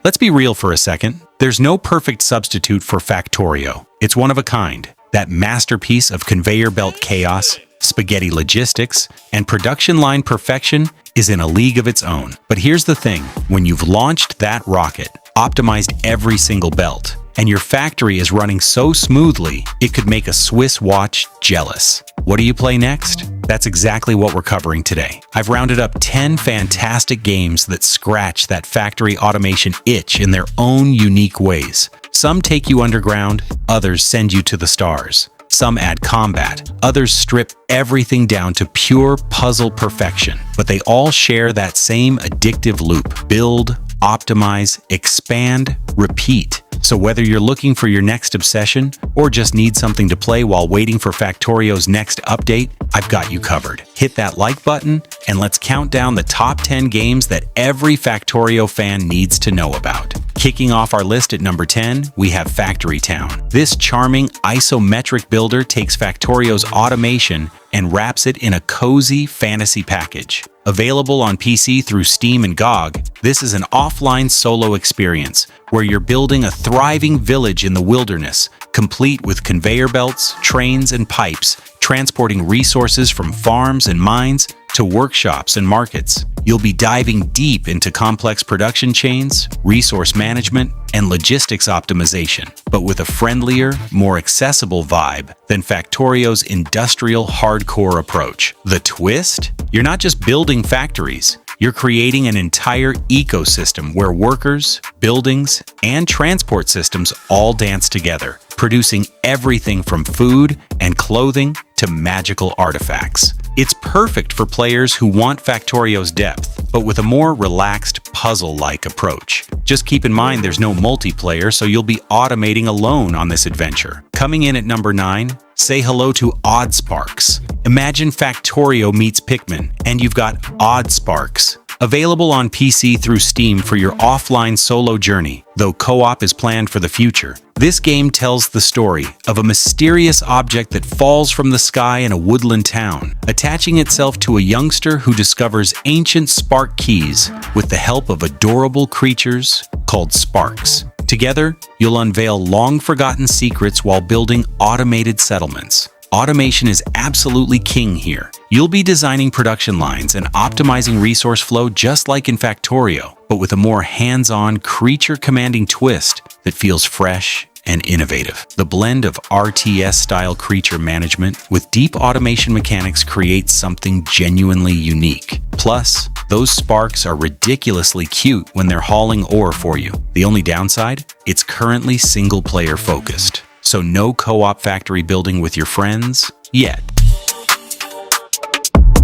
Let's be real for a second. There's no perfect substitute for Factorio. It's one of a kind. That masterpiece of conveyor belt chaos, spaghetti logistics, and production line perfection is in a league of its own. But here's the thing. When you've launched that rocket, optimized every single belt, and your factory is running so smoothly, it could make a Swiss watch jealous. What do you play next? That's exactly what we're covering today. I've rounded up 10 fantastic games that scratch that factory automation itch in their own unique ways. Some take you underground, others send you to the stars. Some add combat, others strip everything down to pure puzzle perfection. But they all share that same addictive loop: build, optimize, expand, repeat. So whether you're looking for your next obsession or just need something to play while waiting for Factorio's next update, I've got you covered. Hit that like button and let's count down the top 10 games that every Factorio fan needs to know about. Kicking off our list at number 10, we have Factory Town. This charming isometric builder takes Factorio's automation and wraps it in a cozy fantasy package. Available on PC through Steam and GOG, this is an offline solo experience where you're building a thriving village in the wilderness, complete with conveyor belts, trains, and pipes, transporting resources from farms and mines to workshops and markets. You'll be diving deep into complex production chains, resource management, and logistics optimization, but with a friendlier, more accessible vibe than Factorio's industrial hardcore approach. The twist? You're not just building factories, you're creating an entire ecosystem where workers, buildings, and transport systems all dance together, producing everything from food and clothing to magical artifacts. It's perfect for players who want Factorio's depth, but with a more relaxed, puzzle-like approach. Just keep in mind there's no multiplayer, so you'll be automating alone on this adventure. Coming in at number 9, say hello to Oddsparks. Imagine Factorio meets Pikmin, and you've got Oddsparks. Available on PC through Steam for your offline solo journey, though co-op is planned for the future. This game tells the story of a mysterious object that falls from the sky in a woodland town, attaching itself to a youngster who discovers ancient spark keys with the help of adorable creatures called Sparks. Together, you'll unveil long-forgotten secrets while building automated settlements. Automation is absolutely king here. You'll be designing production lines and optimizing resource flow just like in Factorio, but with a more hands-on, creature-commanding twist that feels fresh and innovative. The blend of RTS-style creature management with deep automation mechanics creates something genuinely unique. Plus, those sparks are ridiculously cute when they're hauling ore for you. The only downside? It's currently single-player focused. So no co-op factory building with your friends yet.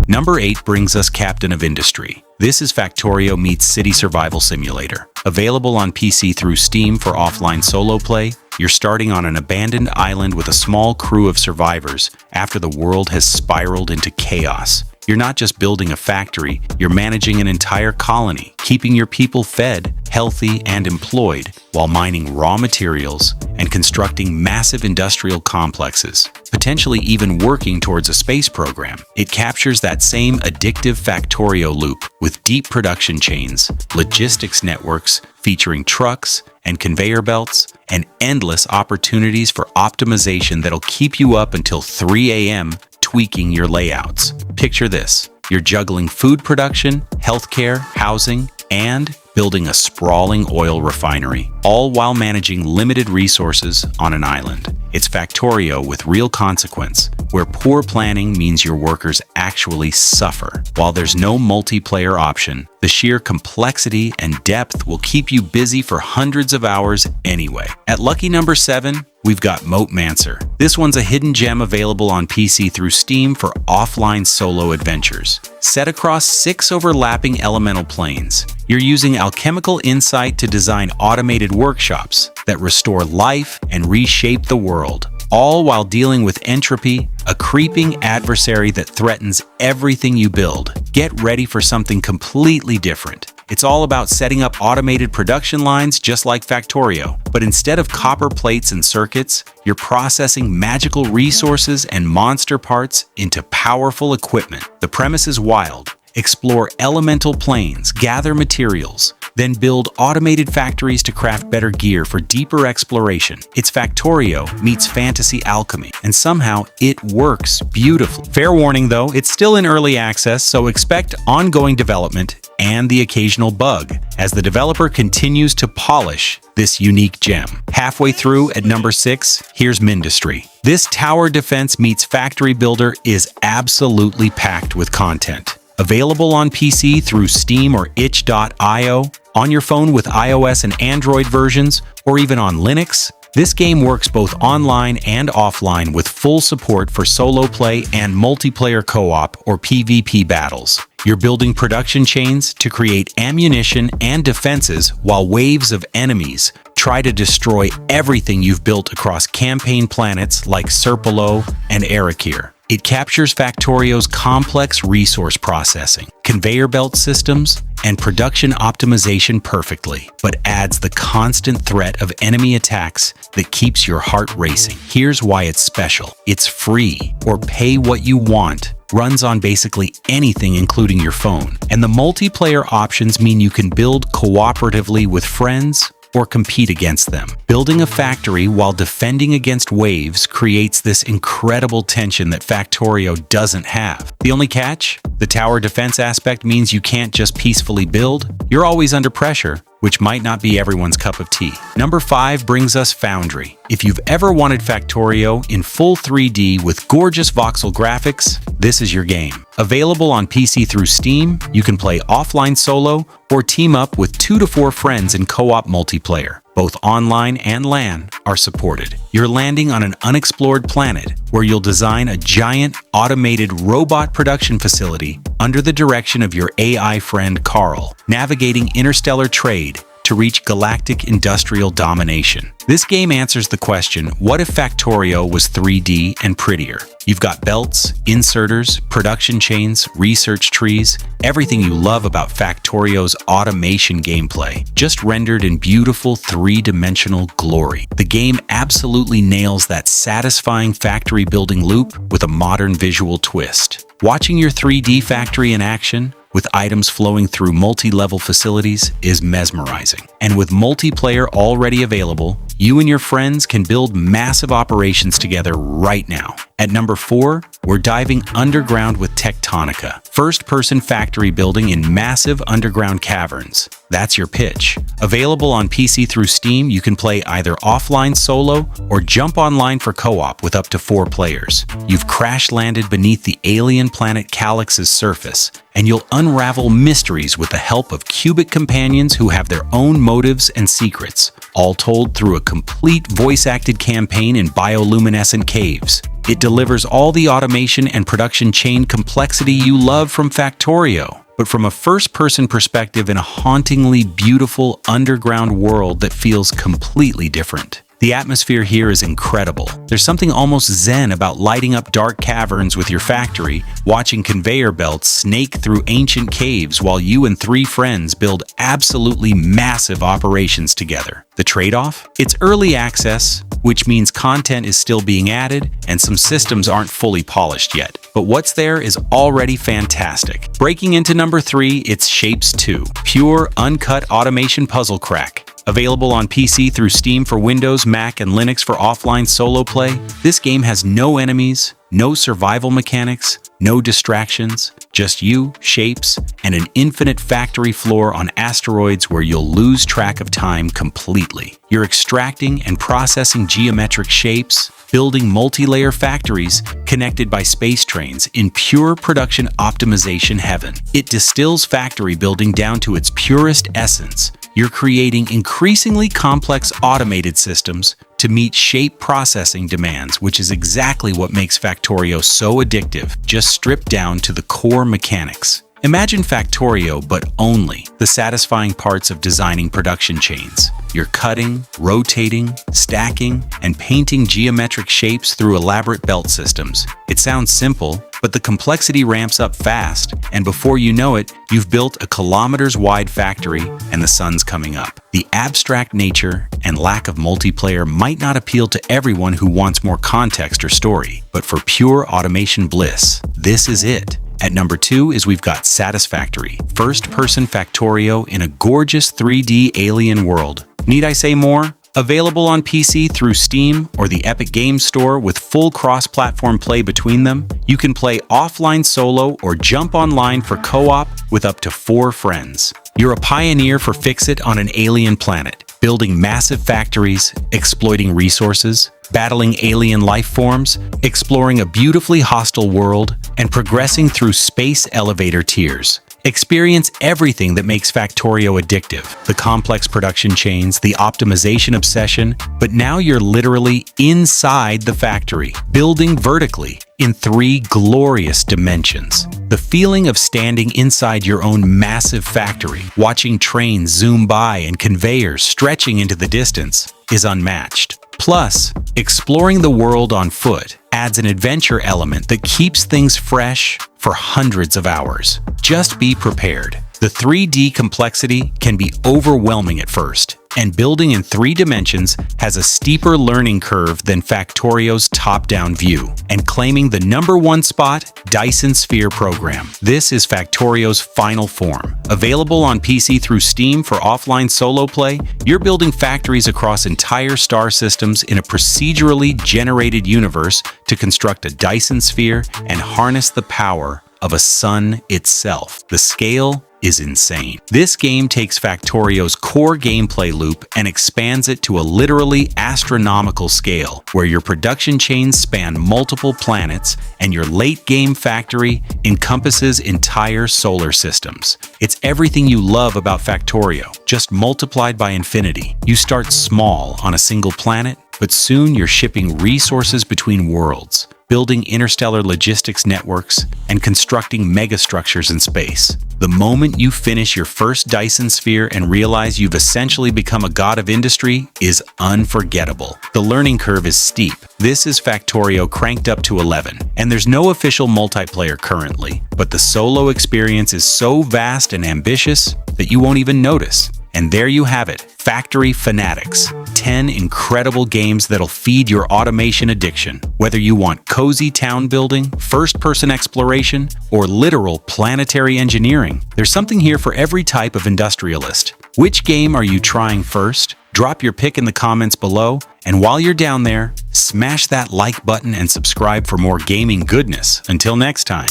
Number 8 brings us Captain of Industry. This is Factorio meets City Survival Simulator. Available on PC through Steam for offline solo play, you're starting on an abandoned island with a small crew of survivors after the world has spiraled into chaos. You're not just building a factory, you're managing an entire colony, keeping your people fed, healthy, and employed while mining raw materials and constructing massive industrial complexes, potentially even working towards a space program. It captures that same addictive Factorio loop with deep production chains, logistics networks featuring trucks and conveyor belts, and endless opportunities for optimization that'll keep you up until 3 a.m. tweaking your layouts. Picture this. You're juggling food production, healthcare, housing, and building a sprawling oil refinery, all while managing limited resources on an island. It's Factorio with real consequence, where poor planning means your workers actually suffer. While there's no multiplayer option, the sheer complexity and depth will keep you busy for hundreds of hours anyway. At lucky number 7, we've got MoteMancer. This one's a hidden gem available on PC through Steam for offline solo adventures. Set across 6 overlapping elemental planes, you're using alchemical insight to design automated workshops that restore life and reshape the world, all while dealing with entropy, a creeping adversary that threatens everything you build. Get ready for something completely different. It's all about setting up automated production lines just like Factorio, but instead of copper plates and circuits, you're processing magical resources and monster parts into powerful equipment. The premise is wild. Explore elemental planes, gather materials, then build automated factories to craft better gear for deeper exploration. It's Factorio meets fantasy alchemy, and somehow it works beautifully. Fair warning though, it's still in early access, so expect ongoing development and the occasional bug as the developer continues to polish this unique gem. Halfway through at number 6, here's Mindustry. This tower defense meets factory builder is absolutely packed with content. Available on PC through Steam or itch.io, on your phone with iOS and Android versions, or even on Linux, this game works both online and offline with full support for solo play and multiplayer co-op or PvP battles. You're building production chains to create ammunition and defenses while waves of enemies try to destroy everything you've built across campaign planets like Serpolo and Erekir. It captures Factorio's complex resource processing, conveyor belt systems, and production optimization perfectly, but adds the constant threat of enemy attacks that keeps your heart racing. Here's why it's special. It's free, or pay what you want. Runs on basically anything including your phone. And the multiplayer options mean you can build cooperatively with friends or compete against them. Building a factory while defending against waves creates this incredible tension that Factorio doesn't have. The only catch? The tower defense aspect means you can't just peacefully build. You're always under pressure, which might not be everyone's cup of tea. Number 5 brings us Foundry. If you've ever wanted Factorio in full 3D with gorgeous voxel graphics, this is your game. Available on PC through Steam, you can play offline solo or team up with 2 to 4 friends in co-op multiplayer. Both online and LAN are supported. You're landing on an unexplored planet where you'll design a giant automated robot production facility under the direction of your AI friend Carl, navigating interstellar trade to reach galactic industrial domination. This game answers the question, what if Factorio was 3D and prettier? You've got belts, inserters, production chains, research trees, everything you love about Factorio's automation gameplay, just rendered in beautiful three-dimensional glory. The game absolutely nails that satisfying factory building loop with a modern visual twist. Watching your 3D factory in action, with items flowing through multi-level facilities, is mesmerizing. And with multiplayer already available, you and your friends can build massive operations together right now. At number 4, we're diving underground with Techtonica, first-person factory building in massive underground caverns. That's your pitch. Available on PC through Steam, you can play either offline solo or jump online for co-op with up to 4 players. You've crash-landed beneath the alien planet Calyx's surface, and you'll unravel mysteries with the help of cubic companions who have their own motives and secrets, all told through a complete voice-acted campaign in bioluminescent caves. It delivers all the automation and production chain complexity you love from Factorio, but from a first-person perspective in a hauntingly beautiful underground world that feels completely different. The atmosphere here is incredible. There's something almost zen about lighting up dark caverns with your factory, watching conveyor belts snake through ancient caves while you and 3 friends build absolutely massive operations together. The trade-off? It's early access, which means content is still being added and some systems aren't fully polished yet. But what's there is already fantastic. Breaking into number 3, it's Shapez 2, pure, uncut automation puzzle crack. Available on PC through Steam for Windows, Mac, and Linux for offline solo play, this game has no enemies, no survival mechanics, no distractions, just you, Shapez, and an infinite factory floor on asteroids where you'll lose track of time completely. You're extracting and processing geometric shapes, building multi-layer factories connected by space trains in pure production optimization heaven. It distills factory building down to its purest essence. You're creating increasingly complex automated systems to meet shape processing demands, which is exactly what makes Factorio so addictive, just stripped down to the core mechanics. Imagine Factorio, but only the satisfying parts of designing production chains. You're cutting, rotating, stacking, and painting geometric shapes through elaborate belt systems. It sounds simple, but the complexity ramps up fast, and before you know it, you've built a kilometers-wide factory and the sun's coming up. The abstract nature and lack of multiplayer might not appeal to everyone who wants more context or story, but for pure automation bliss, this is it. At number 2 is we've got Satisfactory, first-person Factorio in a gorgeous 3D alien world. Need I say more? Available on PC through Steam or the Epic Games Store with full cross-platform play between them, you can play offline solo or jump online for co-op with up to 4 friends. You're a pioneer for Fix-It on an alien planet, building massive factories, exploiting resources, battling alien life forms, exploring a beautifully hostile world, and progressing through space elevator tiers. Experience everything that makes Factorio addictive, the complex production chains, the optimization obsession, but now you're literally inside the factory, building vertically in 3 glorious dimensions. The feeling of standing inside your own massive factory, watching trains zoom by and conveyors stretching into the distance, is unmatched. Plus, exploring the world on foot adds an adventure element that keeps things fresh for hundreds of hours. Just be prepared. The 3D complexity can be overwhelming at first, and building in 3 dimensions has a steeper learning curve than Factorio's top-down view. And claiming the #1 spot, Dyson Sphere program. This is Factorio's final form. Available on PC through Steam for offline solo play, you're building factories across entire star systems in a procedurally generated universe to construct a Dyson Sphere and harness the power of a sun itself. The scale is insane. This game takes Factorio's core gameplay loop and expands it to a literally astronomical scale, where your production chains span multiple planets and your late-game factory encompasses entire solar systems. It's everything you love about Factorio, just multiplied by infinity. You start small on a single planet, but soon you're shipping resources between worlds, building interstellar logistics networks, and constructing megastructures in space. The moment you finish your first Dyson Sphere and realize you've essentially become a god of industry is unforgettable. The learning curve is steep. This is Factorio cranked up to 11, and there's no official multiplayer currently, but the solo experience is so vast and ambitious that you won't even notice. And there you have it, Factory Fanatics. 10 incredible games that'll feed your automation addiction. Whether you want cozy town building, first-person exploration, or literal planetary engineering, there's something here for every type of industrialist. Which game are you trying first? Drop your pick in the comments below, and while you're down there, smash that like button and subscribe for more gaming goodness. Until next time.